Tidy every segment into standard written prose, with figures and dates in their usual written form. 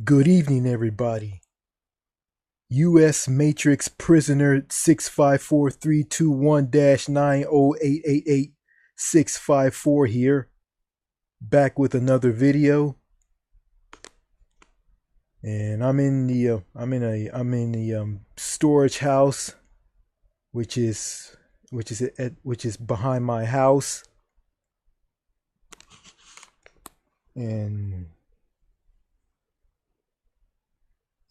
Good evening, everybody. U.S. Matrix Prisoner 654-321-90888-654 here, back with another video. And I'm in the storage house, which is behind my house, and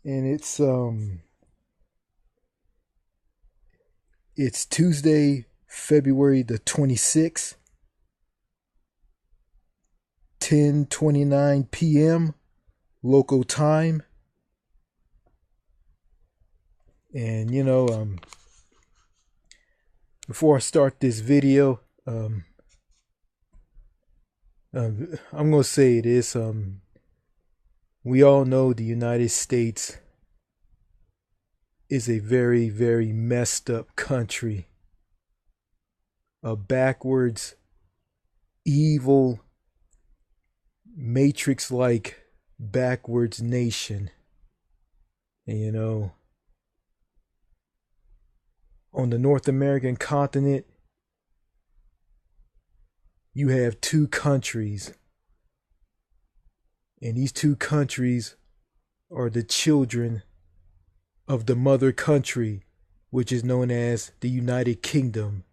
it's Tuesday, February the 26th, 10:29 p.m. local time. And before I start this video, I'm gonna say this. We all know the United States is a very, very messed up country, a backwards, evil, Matrix-like backwards nation. And on the North American continent, you have two countries. And these two countries are the children of the mother country, which is known as the United Kingdom.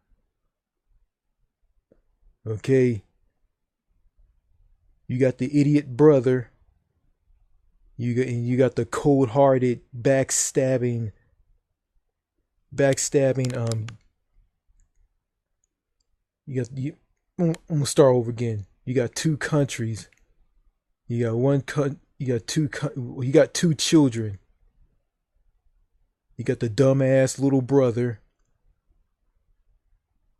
Okay? You got the idiot brother. You got the cold-hearted, backstabbing. I'm gonna start over again. You got two countries. You got two children. You got the dumbass little brother.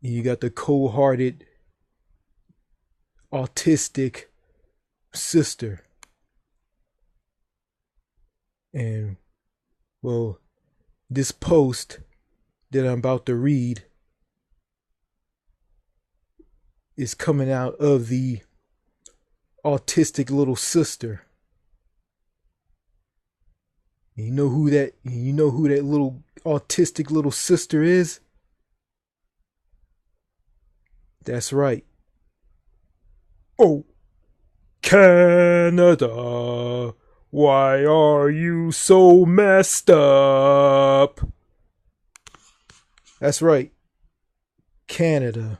You got the cold-hearted, autistic sister. And, well, this post that I'm about to read is coming out of the autistic little sister. And you know who that little autistic little sister is? That's right. Oh, Canada, why are you so messed up? That's right. Canada.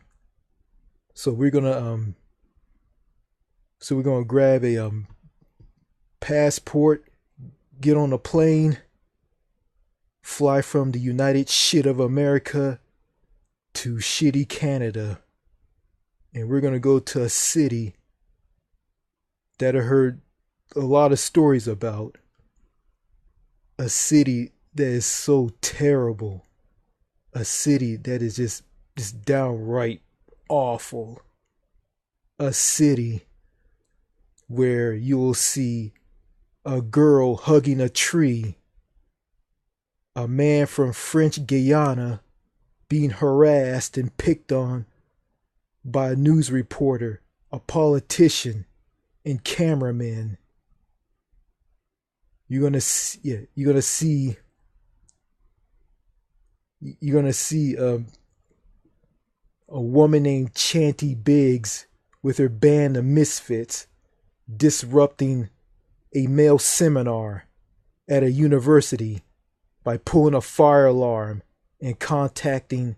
So we're gonna grab a passport, get on a plane, fly from the United Shit of America to shitty Canada. And we're gonna go to a city that I heard a lot of stories about. A city that is so terrible. A city that is just downright awful. A city where you will see a girl hugging a tree, a man from French Guiana being harassed and picked on by a news reporter, a politician, and cameramen. You're gonna see a woman named Chanty Biggs with her band of misfits disrupting a male seminar at a university by pulling a fire alarm and contacting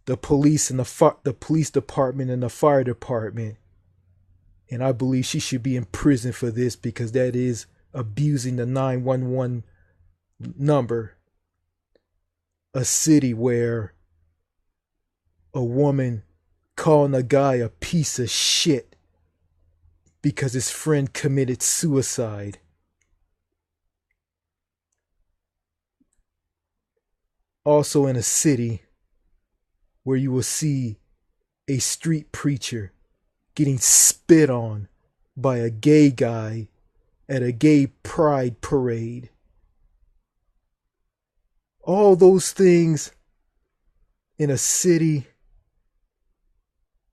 the police and the police department and the fire department. And I believe she should be in prison for this, because that is abusing the 911 number. A city where a woman calling a guy a piece of shit because his friend committed suicide. Also in a city where you will see a street preacher getting spit on by a gay guy at a gay pride parade. All those things in a city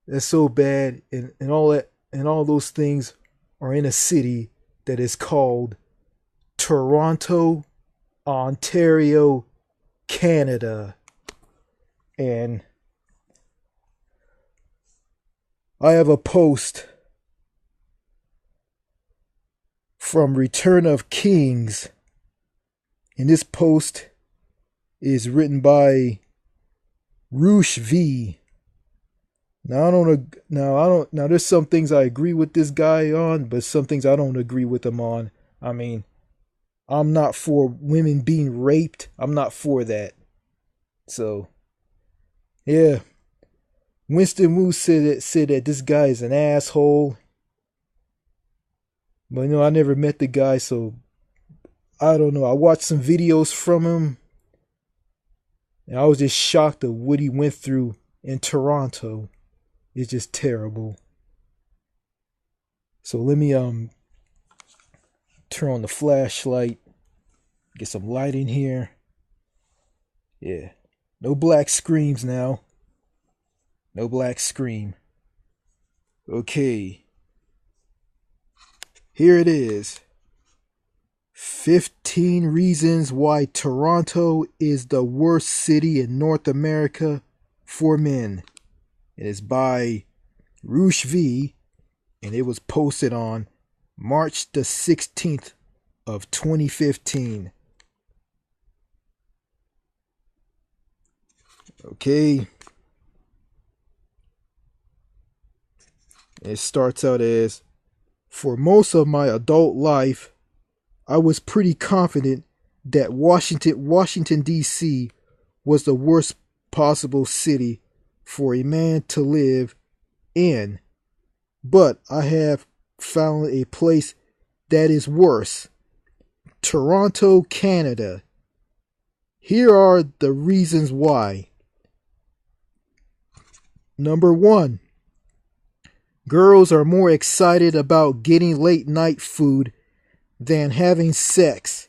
that's so bad, and all those things are in a city that is called Toronto, Ontario, Canada. And I have a post from Return of Kings, and this post is written by Roosh V. Now there's some things I agree with this guy on, but some things I don't agree with him on. I mean, I'm not for women being raped. I'm not for that. So, yeah. Winston Wu said that this guy is an asshole. But I never met the guy, so I don't know. I watched some videos from him, and I was just shocked at what he went through in Toronto. It's just terrible. So let me turn on the flashlight, get some light in here. Yeah. No black screams now. No black scream. Okay. Here it is. 15 reasons why Toronto is the worst city in North America for men. It is by Roosh V, and it was posted on March the 16th of 2015. Okay. It starts out as, for most of my adult life, I was pretty confident that Washington, D.C. was the worst possible city for a man to live in. But I have found a place that is worse. Toronto, Canada. Here are the reasons why. Number 1. Girls are more excited about getting late night food than having sex.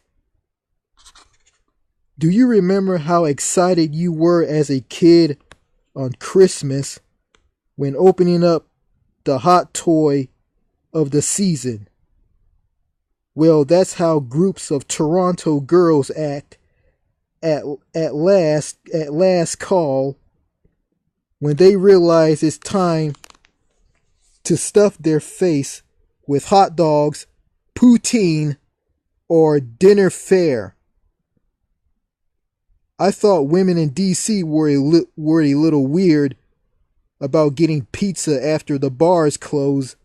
Do you remember how excited you were as a kid on Christmas when opening up the hot toy of the season? Well, that's how groups of Toronto girls act at last call when they realize it's time to stuff their face with hot dogs, poutine, or dinner fare. I thought women in DC were a little weird about getting pizza after the bars close,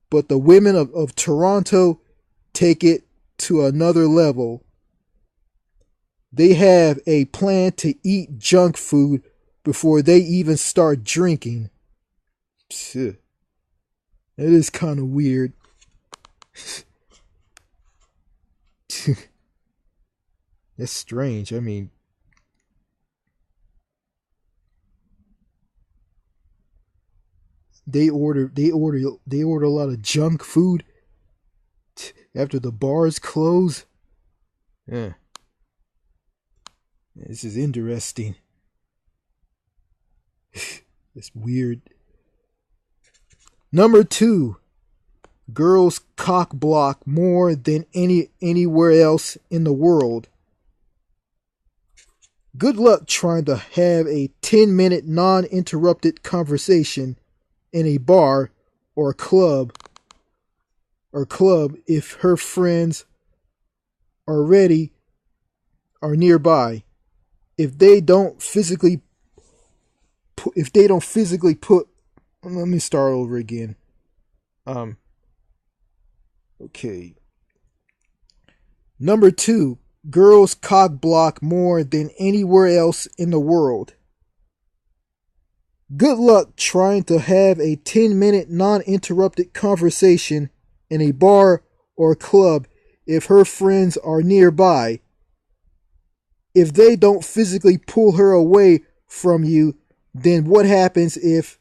but the women of Toronto take it to another level. They have a plan to eat junk food before they even start drinking. Psh, that is kind of weird. That's strange. I mean, they order a lot of junk food after the bars close. Yeah. This is interesting. It's weird. Number 2. Girls cock block more than anywhere else in the world. Good luck trying to have a 10-minute non-interrupted conversation in a bar or club if her friends are nearby. If they don't physically put, let me start over again. Okay. Number 2, girls cock block more than anywhere else in the world. Good luck trying to have a 10-minute non-interrupted conversation in a bar or club if her friends are nearby. If they don't physically pull her away from you, then what happens if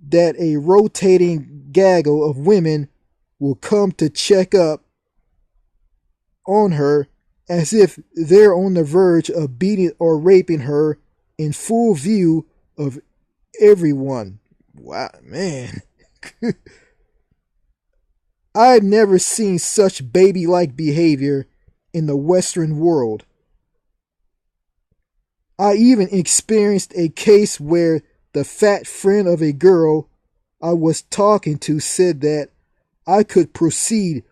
that a rotating gaggle of women will come to check up on her as if they're on the verge of beating or raping her in full view of everyone? Wow, man. I've never seen such baby-like behavior in the Western world. I even experienced a case where the fat friend of a girl I was talking to said that I could proceed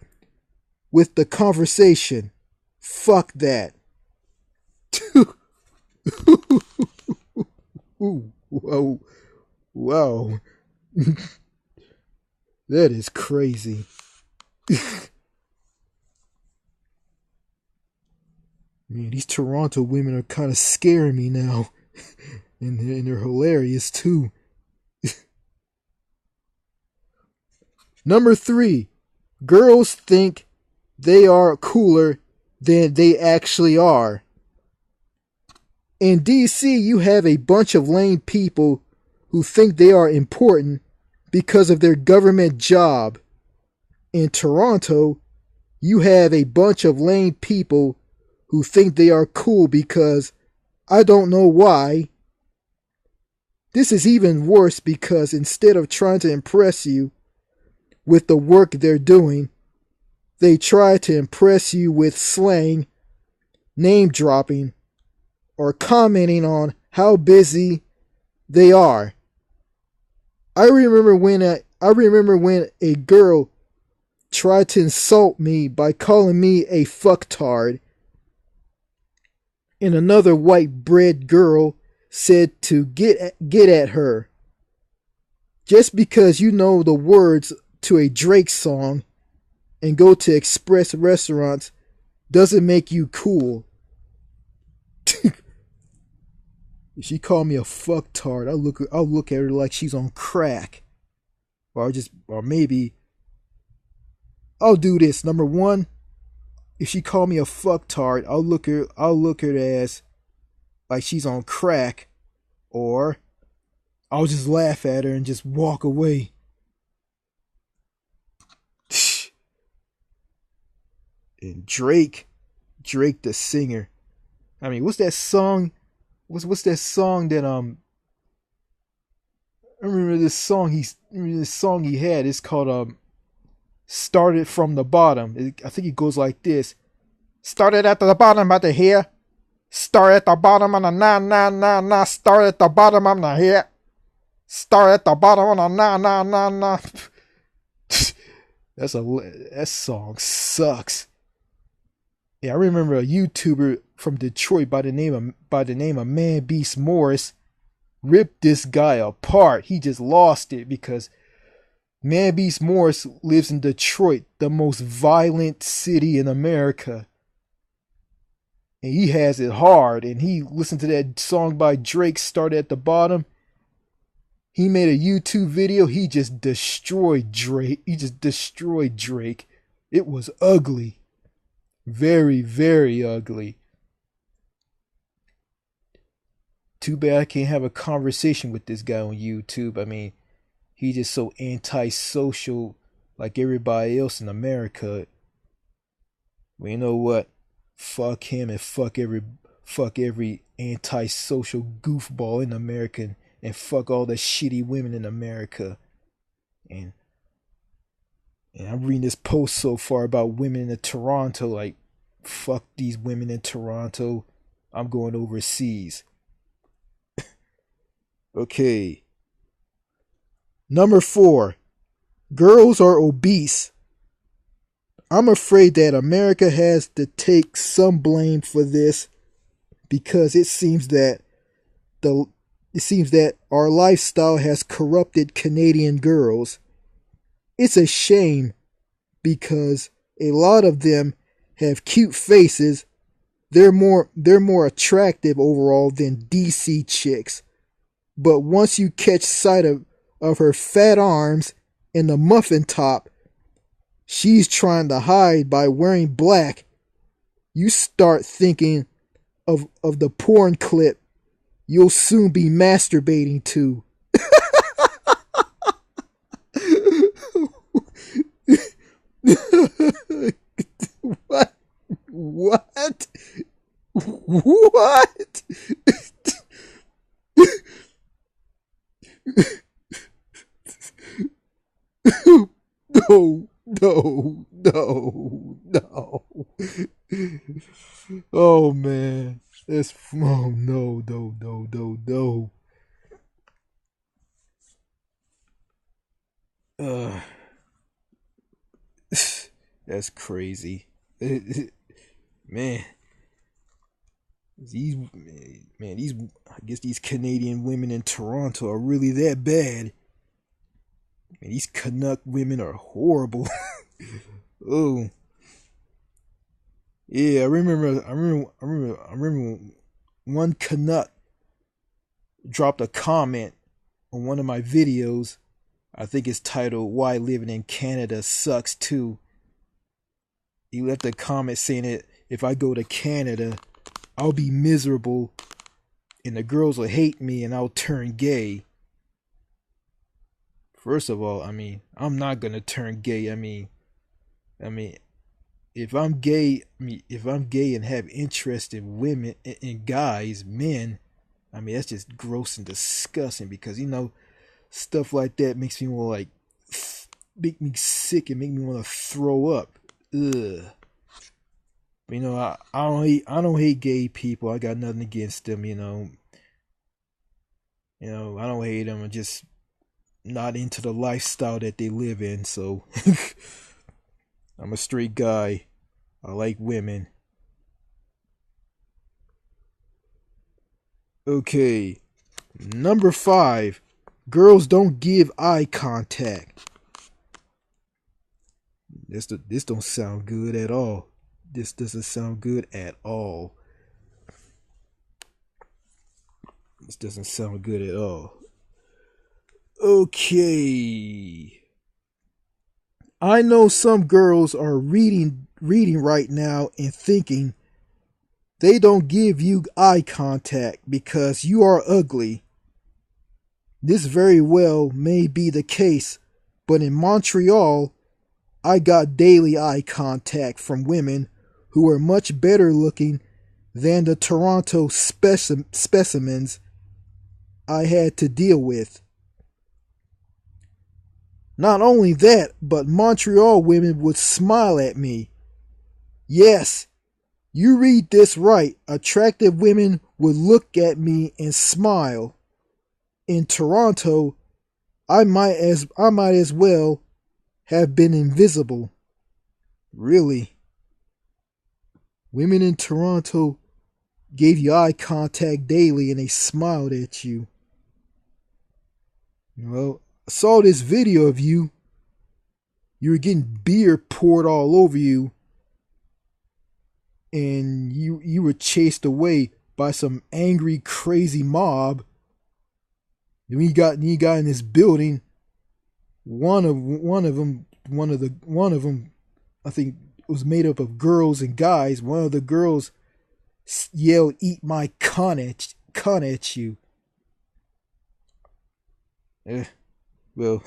with the conversation. Fuck that. Ooh, whoa, wow. That is crazy. Man, these Toronto women are kind of scaring me now. And they're hilarious too. Number 3, girls think they are cooler than they actually are. In DC, you have a bunch of lame people who think they are important because of their government job. In Toronto, you have a bunch of lame people who think they are cool because I don't know why. This is even worse because instead of trying to impress you with the work they're doing, they try to impress you with slang, name dropping, or commenting on how busy they are. I remember when a girl tried to insult me by calling me a fucktard, and another white bread girl said to get at her. Just because you know the words to a Drake song and go to express restaurants doesn't make you cool. If she called me a fucktard, I'll look at her like she's on crack. Or maybe I'll do this. Number 1, if she called me a fucktard, I'll look at her as like she's on crack, or I'll just laugh at her and just walk away. And Drake the singer. I mean, what's that song? What's that song that I remember this song he had. It's called Started from the Bottom. I think it goes like this. Started at the bottom, at the here. Start at the bottom on the 999. Start at the bottom, I'm not here. Start at the bottom on the 999. That song sucks. Yeah, I remember a YouTuber from Detroit by the name of Man Beast Morris ripped this guy apart. He just lost it because Man Beast Morris lives in Detroit, the most violent city in America. And he has it hard. And he listened to that song by Drake, Started at the Bottom. He made a YouTube video. He just destroyed Drake. It was ugly. Very, very ugly. Too bad I can't have a conversation with this guy on YouTube. I mean, he's just so antisocial like everybody else in America. Well, you know what? Fuck him and fuck every antisocial goofball in America, and fuck all the shitty women in America. And I'm reading this post so far about women in Toronto, like, fuck these women in Toronto. I'm going overseas. Okay. Number 4. Girls are obese. I'm afraid that America has to take some blame for this because it seems that our lifestyle has corrupted Canadian girls. It's a shame because a lot of them have cute faces. They're more attractive overall than DC chicks. But once you catch sight of her fat arms and the muffin top she's trying to hide by wearing black, you start thinking of the porn clip you'll soon be masturbating to. What? What? What? No, no. No. Oh man. Oh no, no, no, no, no. Uh that's crazy. Man, these these I guess these Canadian women in Toronto are really that bad. Man, these Canuck women are horrible. Oh, yeah, I remember one Canuck dropped a comment on one of my videos. I think it's titled "Why Living in Canada Sucks Too." He left a comment saying that if I go to Canada, I'll be miserable and the girls will hate me and I'll turn gay. First of all, I mean, I'm not gonna turn gay. I mean, if I'm gay and have interest in women, in guys, men, I mean, that's just gross and disgusting because stuff like that makes me want like make me sick and make me want to throw up. Ugh. I don't hate gay people. I got nothing against them. I don't hate them. I'm just not into the lifestyle that they live in. So I'm a straight guy. I like women. Okay, number 5. Girls don't give eye contact. This don't sound good at all. This doesn't sound good at all. This doesn't sound good at all. Okay. I know some girls are reading right now and thinking they don't give you eye contact because you are ugly. This very well may be the case, but in Montreal, I got daily eye contact from women who are much better looking than the Toronto specimens I had to deal with. Not only that, but Montreal women would smile at me. Yes, you read this right. Attractive women would look at me and smile. In Toronto, I might as well have been invisible. Really? Women in Toronto gave you eye contact daily and they smiled at you. Well, I saw this video of you. You were getting beer poured all over you. And you were chased away by some angry, crazy mob. And when you got in this building, one of them, I think it was made up of girls and guys. One of the girls yelled, "Eat my cunt at you." Well,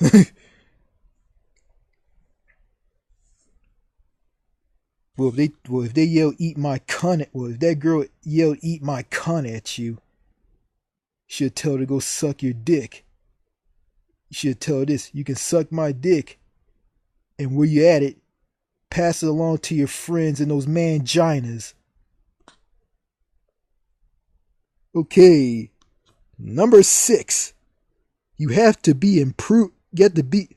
if they yell "Eat my cunt," if that girl yelled "Eat my cunt" at you, you should tell her to go suck your dick. You should tell her this: you can suck my dick, and where you at it, pass it along to your friends and those manginas. Okay, number 6. You have to be improved. Okay.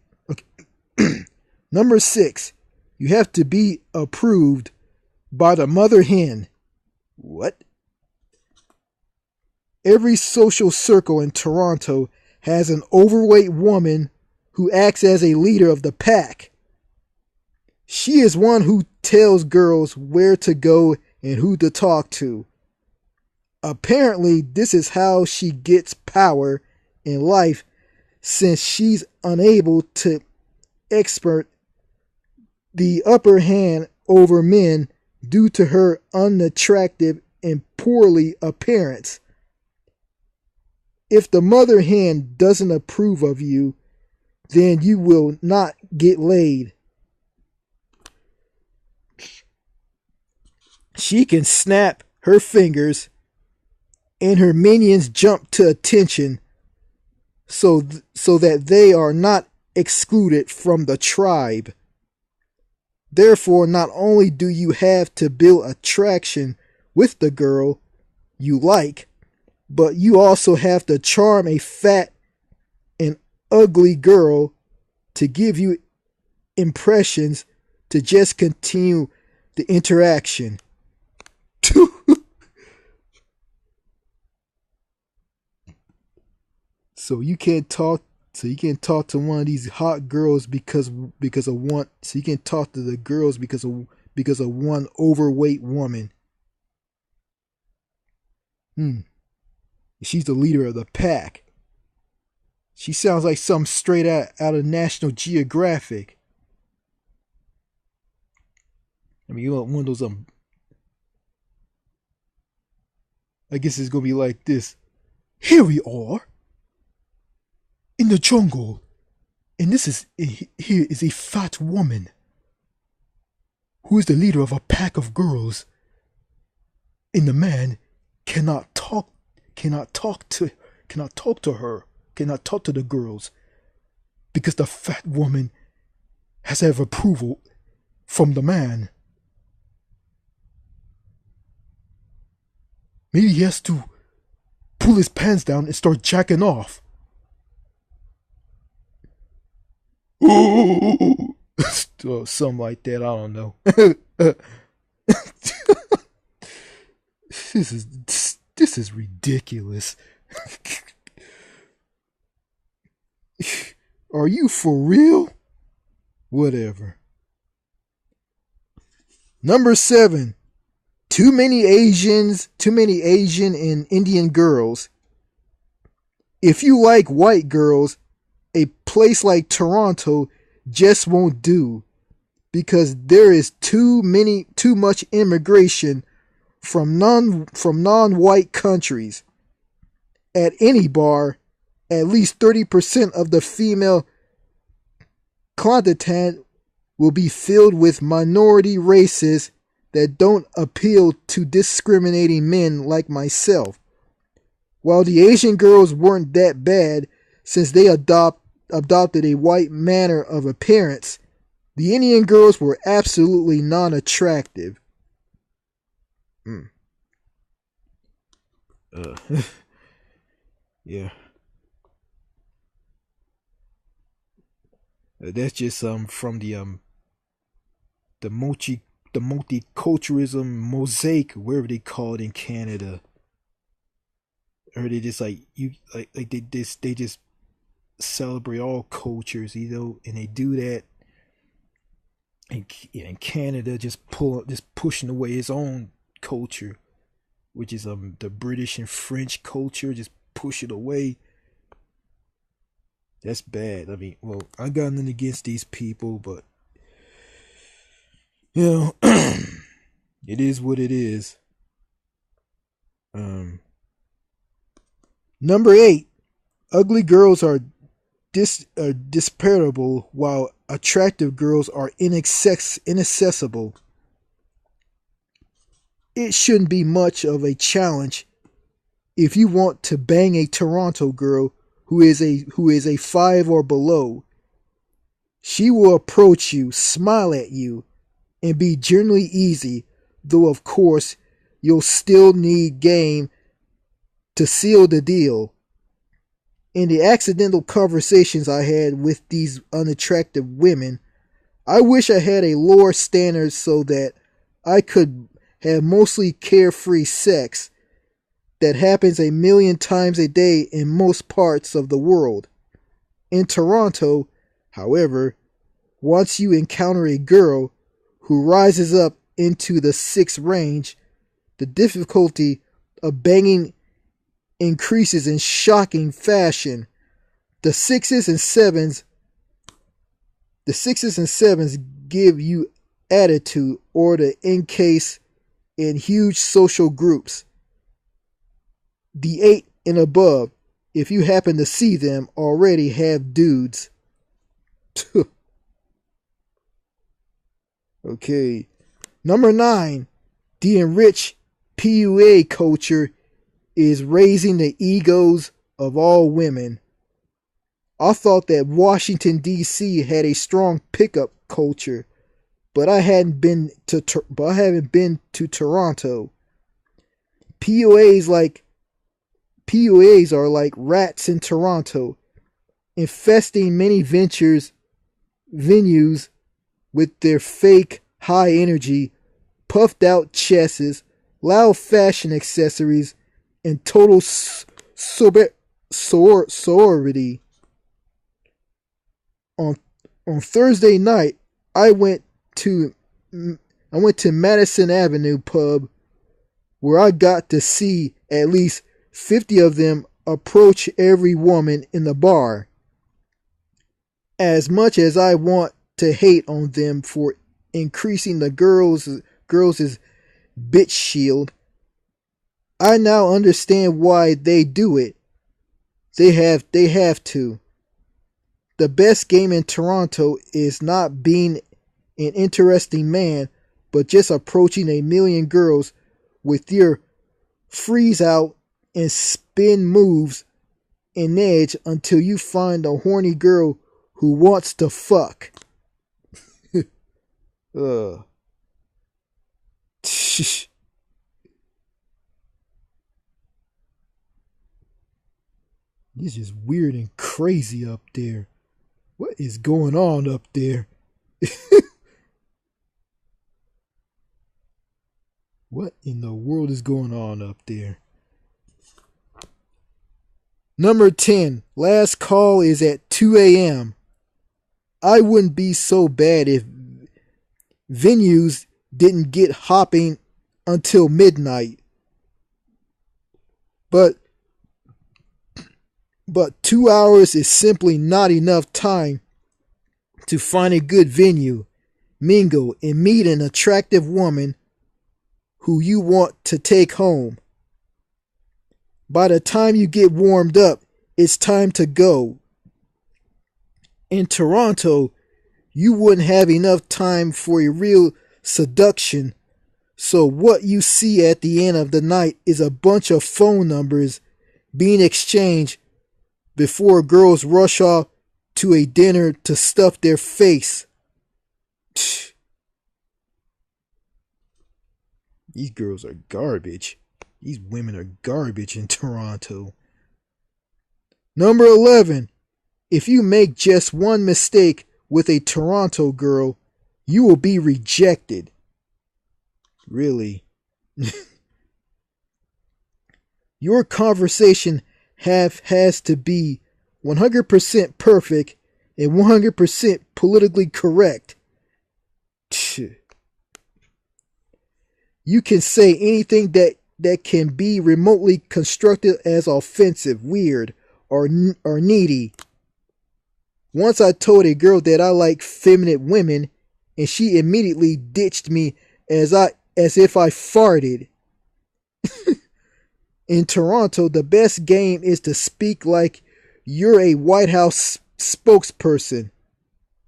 Number 6. You have to be approved by the mother hen. What? Every social circle in Toronto has an overweight woman who acts as a leader of the pack. She is one who tells girls where to go and who to talk to. Apparently, this is how she gets power in life since she's unable to exert the upper hand over men due to her unattractive and poorly appearance. If the mother hen doesn't approve of you, then you will not get laid. She can snap her fingers and her minions jump to attention so that they are not excluded from the tribe. Therefore, not only do you have to build attraction with the girl you like, but you also have to charm a fat and ugly girl to give you impressions to just continue the interaction. So you can't talk to one of these hot girls because of one. So you can't talk to the girls because of one overweight woman. She's the leader of the pack. She sounds like something straight out of National Geographic. I mean, you want one of those I guess it's gonna be like this. Here we are in the jungle, and here is a fat woman who is the leader of a pack of girls, and the man cannot talk to her, cannot talk to the girls, because the fat woman has to have approval from the man. Maybe he has to pull his pants down and start jacking off. Or something like that, I don't know. This is ridiculous. Are you for real? Whatever. Number 7. Too many Asian and Indian girls. If you like white girls, a place like Toronto just won't do, because there is too much immigration from non-white countries. At any bar, at least 30% of the female contingent will be filled with minority races that don't appeal to discriminating men like myself. While the Asian girls weren't that bad since they adopted a white manner of appearance, the Indian girls were absolutely non-attractive. Yeah. That's just from the multiculturalism mosaic, wherever they call it in Canada. Or they just they just celebrate all cultures, and they do that. And Canada just pushing away its own culture, which is the British and French culture, just push it away. That's bad. I mean, well, I got nothing against these people, but it is what it is. Number 8. Ugly girls are disparable, while attractive girls are inaccessible. It shouldn't be much of a challenge if you want to bang a Toronto girl who is a 5 or below. She will approach you, smile at you, and be generally easy, though of course you'll still need game to seal the deal. In the accidental conversations I had with these unattractive women, I wish I had a lower standard so that I could have mostly carefree sex that happens a million times a day in most parts of the world. In Toronto, however, once you encounter a girl who rises up into the 6 range, the difficulty of banging increases in shocking fashion. The sixes and sevens give you attitude or the encase in huge social groups. The 8 and above, if you happen to see them, already have dudes. Okay. Number 9. The enriched PUA culture is raising the egos of all women. I thought that Washington, D.C. had a strong pickup culture, but I haven't been to Toronto. POAs like POAs are like rats in Toronto, infesting many venues with their fake high energy, puffed out chests, loud fashion accessories, and total sorority. On Thursday night, I went to Madison Avenue pub, where I got to see at least 50 of them approach every woman in the bar. As much as I want to hate on them for increasing the girls' bitch shield, I now understand why they do it. They have to. The best game in Toronto is not being an interesting man, but just approaching a million girls with your freeze out and spin moves and edge until you find a horny girl who wants to fuck. It's just weird and crazy up there. What is going on up there? What in the world is going on up there? Number 10. Last call is at 2 a.m. I wouldn't be so bad if venues didn't get hopping until midnight. But 2 hours is simply not enough time to find a good venue, mingle, and meet an attractive woman who you want to take home. By the time you get warmed up, it's time to go. In Toronto, you wouldn't have enough time for a real seduction, so what you see at the end of the night is a bunch of phone numbers being exchanged before girls rush off to a dinner to stuff their face. These girls are garbage. These women are garbage in Toronto. Number 11. If you make just one mistake with a Toronto girl, you will be rejected. Really? Your conversation has to be 100% perfect and 100% politically correct. You can say anything that can be remotely constructed as offensive, weird, or needy. Once I told a girl that I like feminine women, and she immediately ditched me as if I farted. In Toronto, the best game is to speak like you're a White House spokesperson.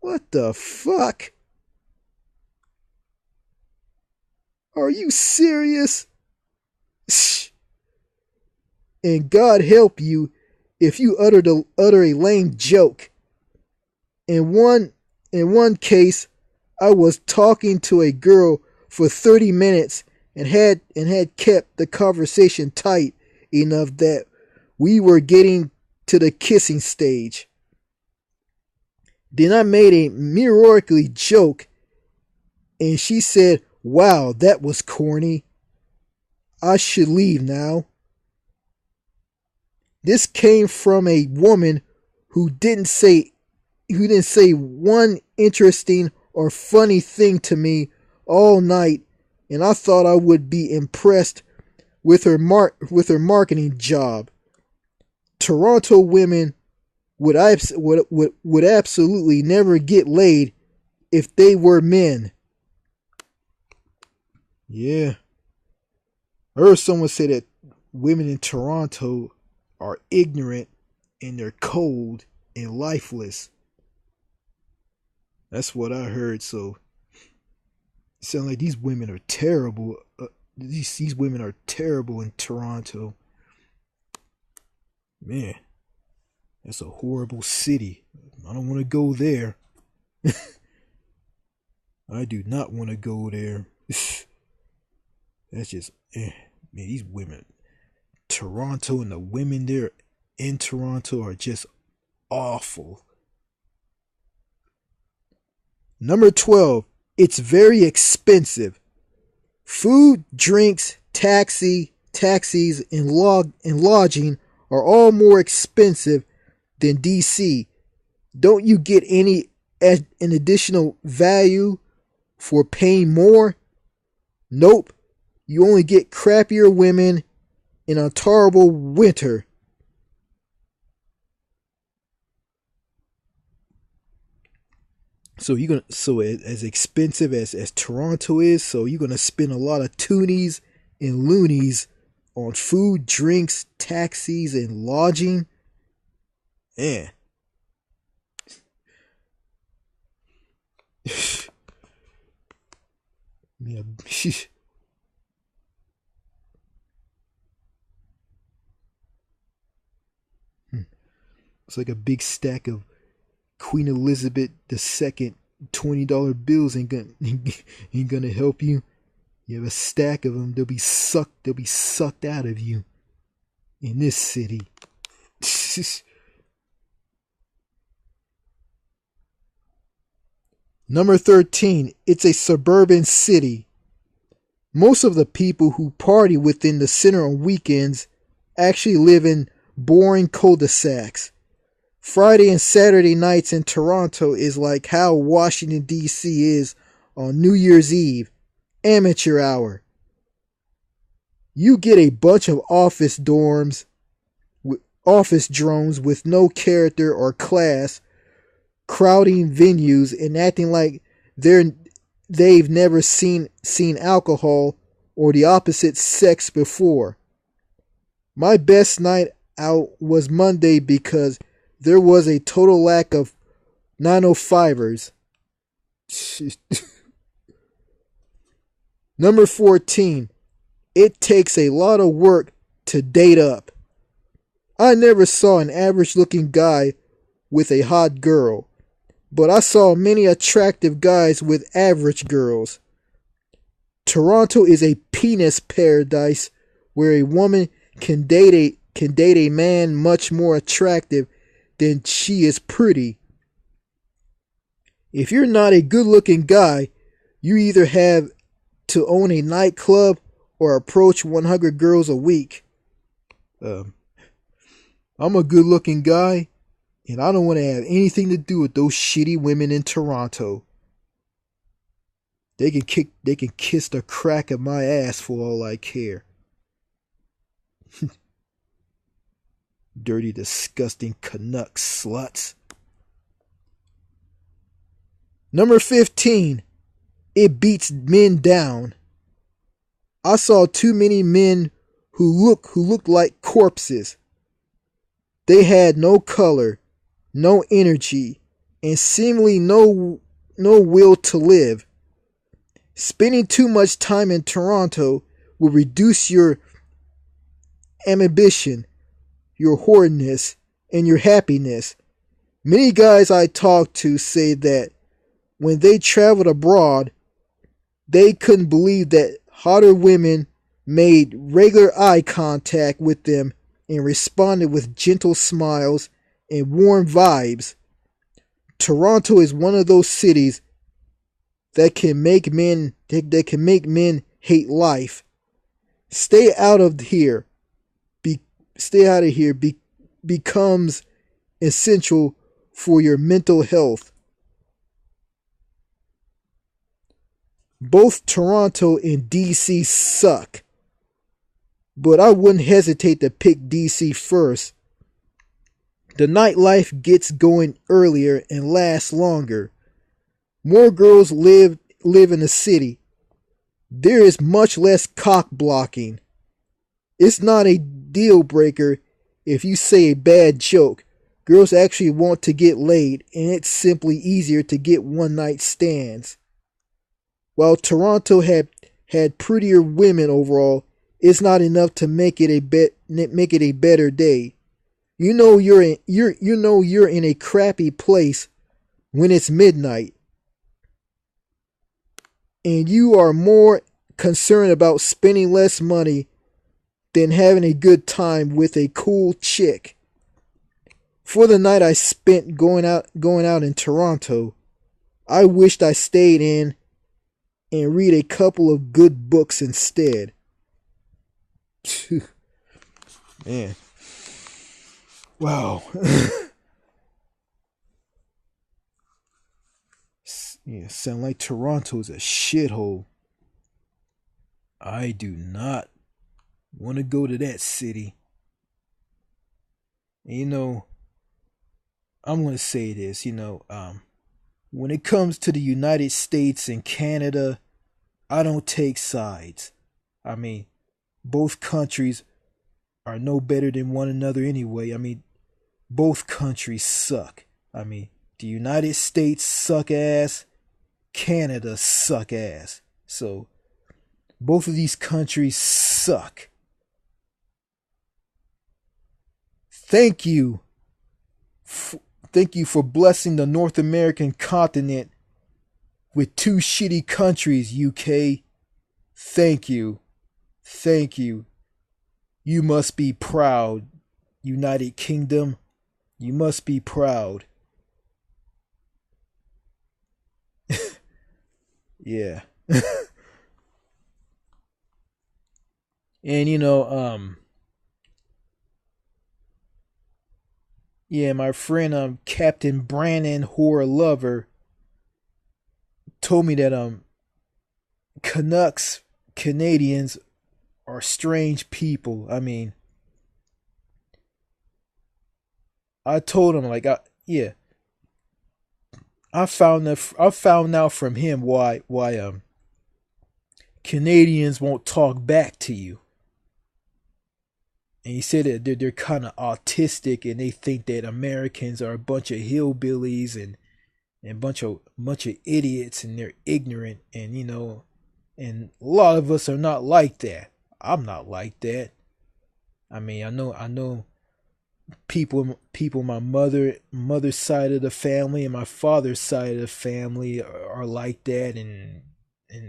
What the fuck? Are you serious? And God help you if you utter a lame joke. In one case, I was talking to a girl for 30 minutes and had kept the conversation tight enough that we were getting to the kissing stage. Then I made a miraculously joke, and she said, "Wow, that was corny. I should leave now." This came from a woman who didn't say one interesting or funny thing to me all night, and I thought I would be impressed with her marketing job. Toronto women would absolutely never get laid if they were men. Yeah. I heard someone say that women in Toronto are ignorant and they're cold and lifeless. That's what I heard. So it sounds like these women are terrible. These women are terrible in Toronto. Man, that's a horrible city. I don't want to go there. I do not want to go there. That's just, man, these women. Toronto and the women there in Toronto are just awful. Number 12, it's very expensive. Food, drinks, taxis, and lodging are all more expensive than DC. Don't you get an additional value for paying more? Nope. You only get crappier women in a terrible winter. So as expensive as Toronto is, so you're gonna spend a lot of toonies and loonies on food, drinks, taxis, and lodging. Man. Yeah. It's like a big stack of Queen Elizabeth II $20 bills ain't gonna help you. You have a stack of them, they'll be sucked out of you in this city. Number 13, it's a suburban city. Most of the people who party within the center on weekends actually live in boring cul-de-sacs. Friday and Saturday nights in Toronto is like how Washington, D.C. is on New Year's Eve, amateur hour. You get a bunch of office drones with no character or class, crowding venues and acting like they've never seen alcohol or the opposite sex before. My best night out was Monday because there was a total lack of 905ers. Number 14. It takes a lot of work to date up. I never saw an average looking guy with a hot girl, but I saw many attractive guys with average girls. Toronto is a penis paradise where a woman can date a man much more attractive than she is pretty. If you're not a good looking guy, you either have to own a nightclub or approach 100 girls a week. I'm a good looking guy, and I don't want to have anything to do with those shitty women in Toronto. They can kiss the crack of my ass for all I care. Dirty, disgusting Canuck sluts. Number 15. It beats men down. I saw too many men who looked like corpses. They had no color, no energy, and seemingly no will to live. Spending too much time in Toronto will reduce your ambition, your horniness, and your happiness. Many guys I talk to say that when they traveled abroad, they couldn't believe that hotter women made regular eye contact with them and responded with gentle smiles and warm vibes. Toronto is one of those cities that can make men hate life. Stay out of here. Becomes essential for your mental health. Both Toronto and DC suck, but I wouldn't hesitate to pick DC first. The nightlife gets going earlier and lasts longer. More girls live in the city. There is much less cock blocking. It's not a deal breaker if you say a bad joke. Girls actually want to get laid, and it's simply easier to get one night stands. While Toronto had prettier women overall, it's not enough to make it a better day. You know you're in a crappy place when it's midnight. and you are more concerned about spending less money than having a good time with a cool chick. For the night I spent going out in Toronto, I wished I stayed in and read a couple of good books instead. Man. Wow. Yeah, sound like Toronto's a shithole. I do not want to go to that city. And, I'm going to say this, when it comes to the United States and Canada, I don't take sides. I mean, both countries are no better than one another anyway. I mean, both countries suck. I mean, the United States suck ass, Canada suck ass. So, both of these countries suck. Thank you. Thank you for blessing the North American continent with two shitty countries, UK. Thank you. Thank you. You must be proud, United Kingdom. You must be proud. Yeah. And yeah, my friend Captain Brandon Whore Lover told me that Canadians are strange people. I mean, I told him like I found out from him why Canadians won't talk back to you. And he said that they're kind of autistic and they think that Americans are a bunch of hillbillies and bunch of idiots and they're ignorant and and a lot of us are not like that. I'm not like that. I mean, I know people my mother's side of the family and my father's side of the family are like that, and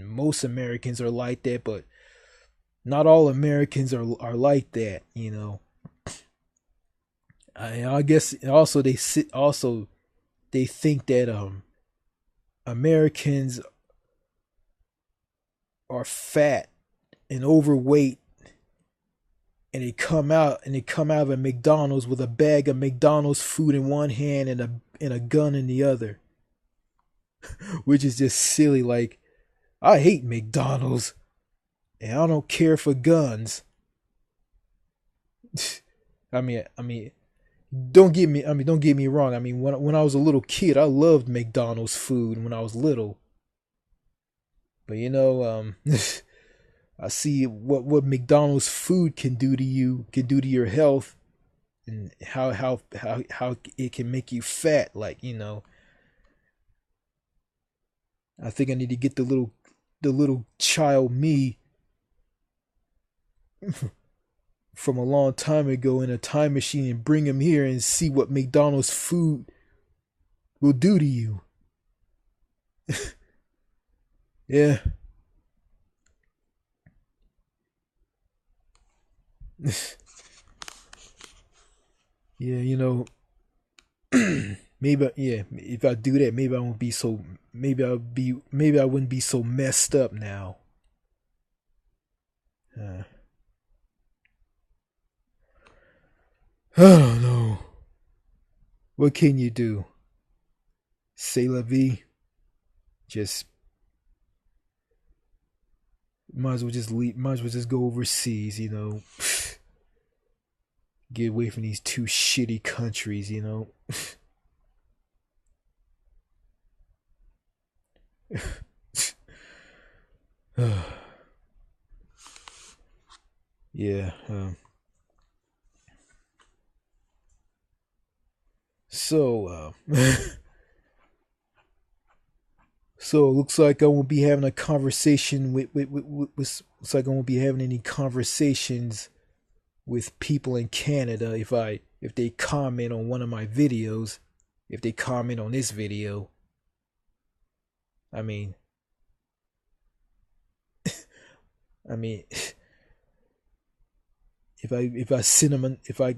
most Americans are like that, but not all Americans are like that, I guess also they think that Americans are fat and overweight, and they come out of a McDonald's with a bag of McDonald's food in one hand and a gun in the other. Which is just silly. Like, I hate McDonald's and I don't care for guns. I mean, don't get me wrong. I mean, when I was a little kid, I loved McDonald's food when I was little. But I see what McDonald's food can do to you, can do to your health, and how it can make you fat. Like, I think I need to get the little child me from a long time ago in a time machine and bring him here and see what McDonald's food will do to you. Yeah. Yeah, maybe, yeah, if I do that, maybe I won't be so, maybe I wouldn't be so messed up now. uh, I don't know. What can you do? C'est la vie. Just might as well just leave, might as well just go overseas, get away from these two shitty countries, Yeah. So, so it looks like I won't be having a conversation looks like I won't be having any conversations with people in Canada if they comment on one of my videos, if they comment on this video. I mean, I mean, if I send them if I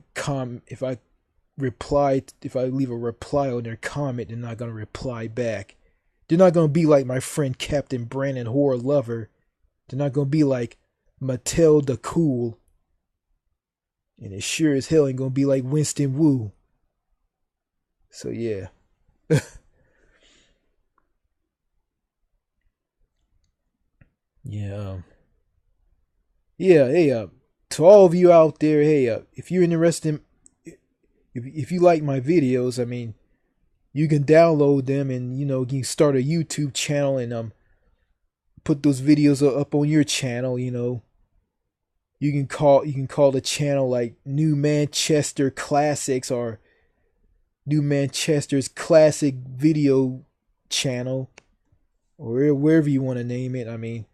reply if I leave a reply on their comment, they're not gonna reply back. They're not gonna be like my friend Captain Brandon Horror Lover. They're not gonna be like Mattel the Cool. And it sure as hell ain't gonna be like Winston Wu. So yeah. Yeah, yeah, hey, to all of you out there, hey, if you're interested if you like my videos, I mean, you can download them and you can start a YouTube channel and put those videos up on your channel. You can call the channel like New Manchester Classics or New Manchester's Classic Video Channel, or wherever you want to name it. I mean,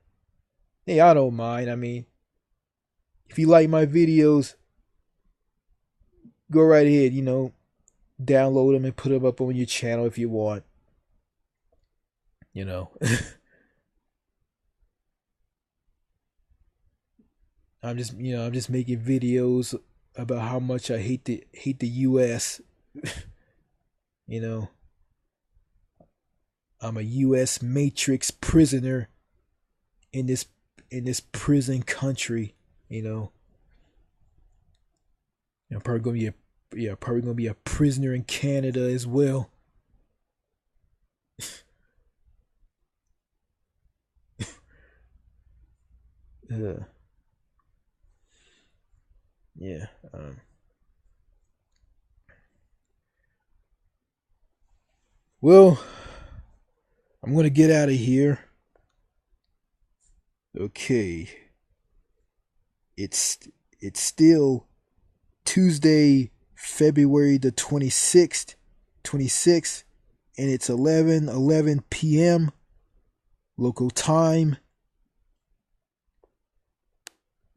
hey, I don't mind. I mean, if you like my videos, go right ahead, download them and put them up on your channel if you want. You know. I'm just making videos about how much I hate the US. you know, I'm a US Matrix prisoner in this prison country, you know. I'm probably gonna be probably gonna be a prisoner in Canada as well. uh, yeah. Well, I'm gonna get out of here. Okay. It's it's still Tuesday, February the 26th, and it's 11:11 p.m. local time.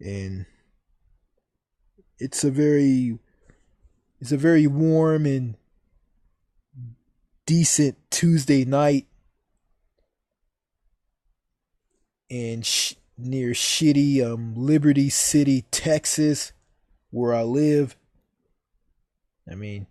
And it's a very warm and decent Tuesday night in near shitty Liberty City, Texas, where I live. I mean,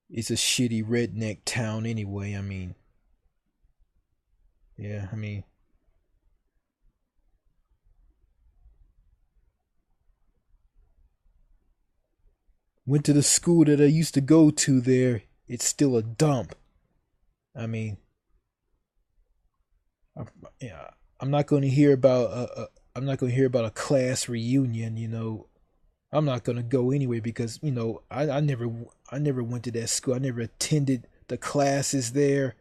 it's a shitty redneck town anyway. I mean, yeah, went to the school that I used to go to there. It's still a dump. I mean, yeah, I'm not going to hear about a class reunion. I'm not going to go anyway because I never went to that school. I never attended the classes there,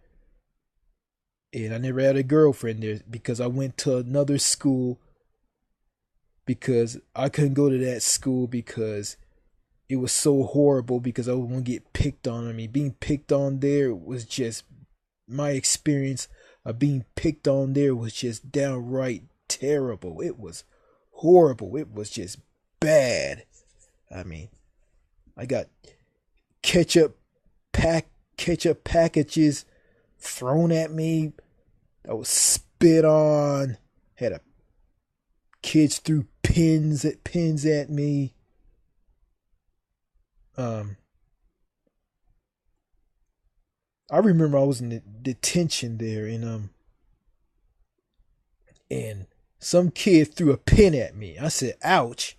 and I never had a girlfriend there because I went to another school because I couldn't go to that school because it was so horrible because I was going to get picked on. I mean, being picked on there was just my experience of being picked on there was just downright terrible. It was horrible. It was just bad. I mean, I got ketchup packages thrown at me. I was spit on. Had a kids threw pins at me. I remember I was in the detention there, and some kid threw a pin at me. I said, "Ouch!"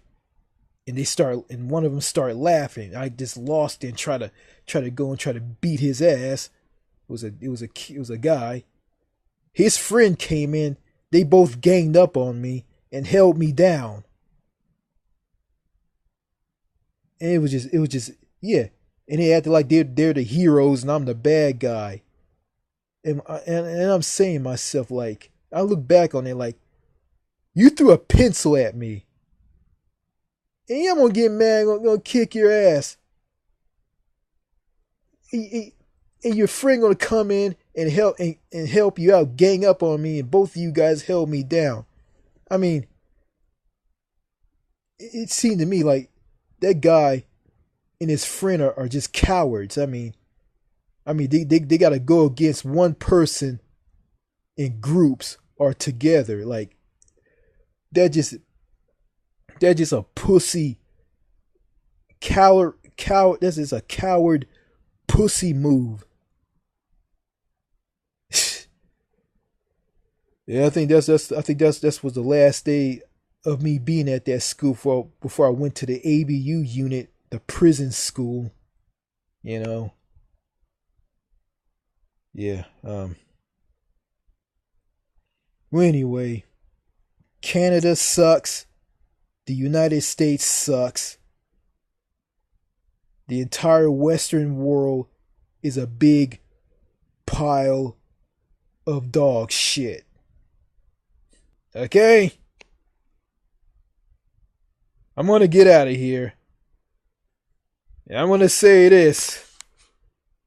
And one of them started laughing. I just lost it and try to go and try to beat his ass. It was a guy. His friend came in. They both ganged up on me and held me down. And it was just yeah. And they acted like they're the heroes and I'm the bad guy. And I'm saying to myself, like, I look back on it like, you threw a pencil at me. And I'm gonna get mad, gonna kick your ass. And your friend gonna come in and help you out, gang up on me, and both of you guys held me down. I mean, it seemed to me like that guy and his friend are just cowards. They got to go against one person in groups or together. Like they're just a pussy coward. This is a coward pussy move. Yeah, I think that's was the last day of me being at that school before I went to the ABU unit, the prison school. You know, yeah. Well, anyway, Canada sucks. The United States sucks. The entire Western world is a big pile of dog shit. Okay? I'm gonna get out of here. And I'm gonna say this.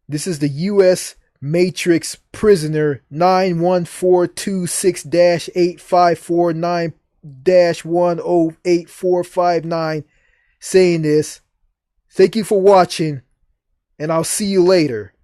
This is the U.S. Matrix prisoner 91426-8549-108459 saying this. Thank you for watching, and I'll see you later.